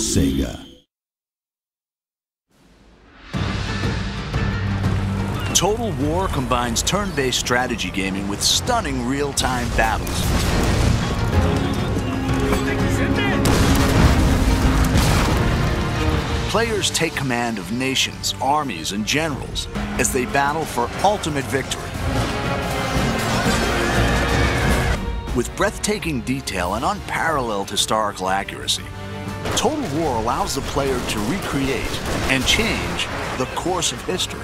Sega. Total War combines turn-based strategy gaming with stunning real-time battles. Players take command of nations, armies, and generals as they battle for ultimate victory. With breathtaking detail and unparalleled historical accuracy, Total War allows the player to recreate and change the course of history.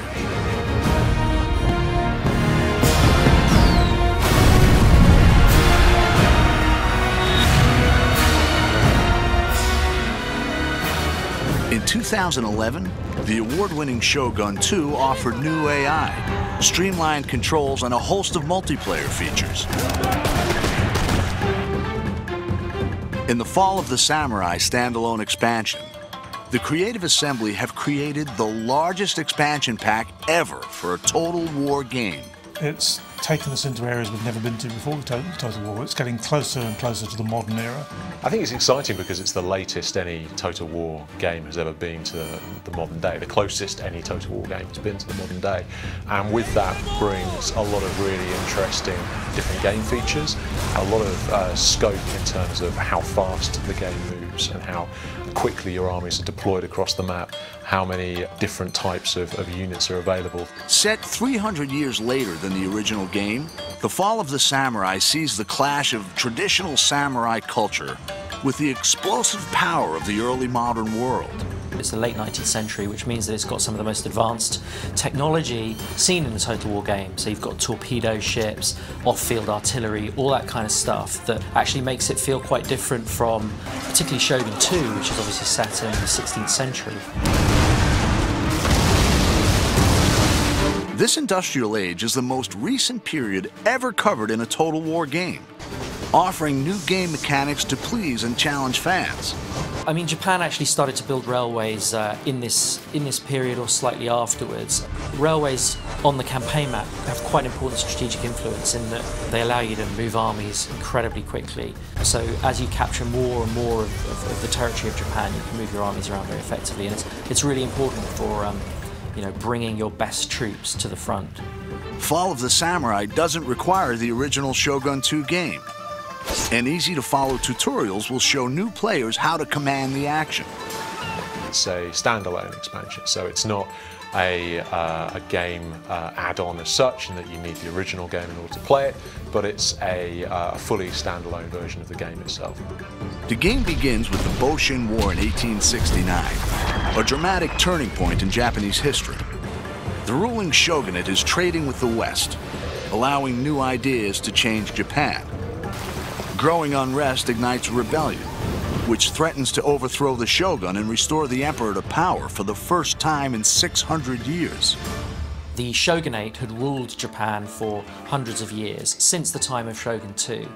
In 2011, the award-winning Shogun 2 offered new AI, streamlined controls, and a host of multiplayer features. In the Fall of the Samurai standalone expansion, the Creative Assembly have created the largest expansion pack ever for a Total War game. It's taken us into areas we've never been to before with Total War. It's getting closer and closer to the modern era. I think it's exciting because it's the latest any Total War game has ever been to the modern day, the closest any Total War game has been to the modern day. And with that brings a lot of really interesting different game features, a lot of scope in terms of how fast the game moves and how quickly your armies are deployed across the map, how many different types of units are available. Set 300 years later than the original game, The Fall of the Samurai sees the clash of traditional samurai culture with the explosive power of the early modern world. It's the late 19th century, which means that it's got some of the most advanced technology seen in a Total War game. So you've got torpedo ships, off-field artillery, all that kind of stuff that actually makes it feel quite different from particularly Shogun 2, which is obviously set in the 16th century. This industrial age is the most recent period ever covered in a Total War game, offering new game mechanics to please and challenge fans. I mean, Japan actually started to build railways in this period or slightly afterwards. Railways on the campaign map have quite important strategic influence in that they allow you to move armies incredibly quickly. So as you capture more and more of the territory of Japan, you can move your armies around very effectively, and it's really important for bringing your best troops to the front. Fall of the Samurai doesn't require the original Shogun 2 game, and easy-to-follow tutorials will show new players how to command the action. It's a standalone expansion, so it's not a game add-on as such, and that you need the original game in order to play it, but it's a fully standalone version of the game itself. The game begins with the Boshin War in 1869, a dramatic turning point in Japanese history. The ruling shogunate is trading with the West, allowing new ideas to change Japan. Growing unrest ignites rebellion, which threatens to overthrow the shogun and restore the emperor to power for the first time in 600 years. The shogunate had ruled Japan for hundreds of years, since the time of Shogun 2.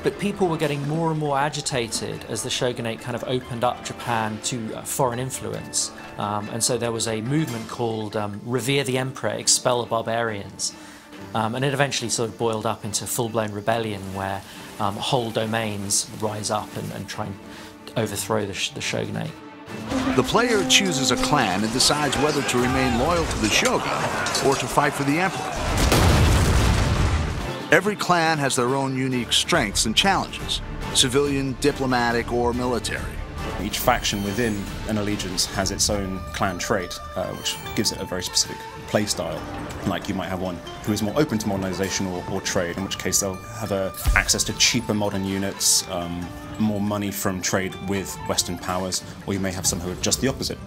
But people were getting more and more agitated as the shogunate kind of opened up Japan to foreign influence. And so there was a movement called Revere the Emperor, Expel the Barbarians. And it eventually sort of boiled up into full-blown rebellion where whole domains rise up and try and overthrow the shogunate. The player chooses a clan and decides whether to remain loyal to the shogun or to fight for the emperor. Every clan has their own unique strengths and challenges, civilian, diplomatic, or military. Each faction within an allegiance has its own clan trait, which gives it a very specific play style. Like you might have one who is more open to modernization or trade, in which case they'll have access to cheaper modern units, more money from trade with Western powers, or you may have some who are just the opposite.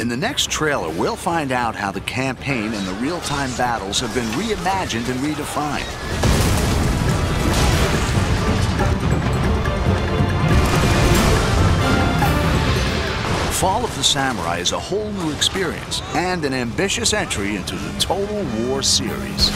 In the next trailer, we'll find out how the campaign and the real-time battles have been reimagined and redefined. Fall of the Samurai is a whole new experience and an ambitious entry into the Total War series.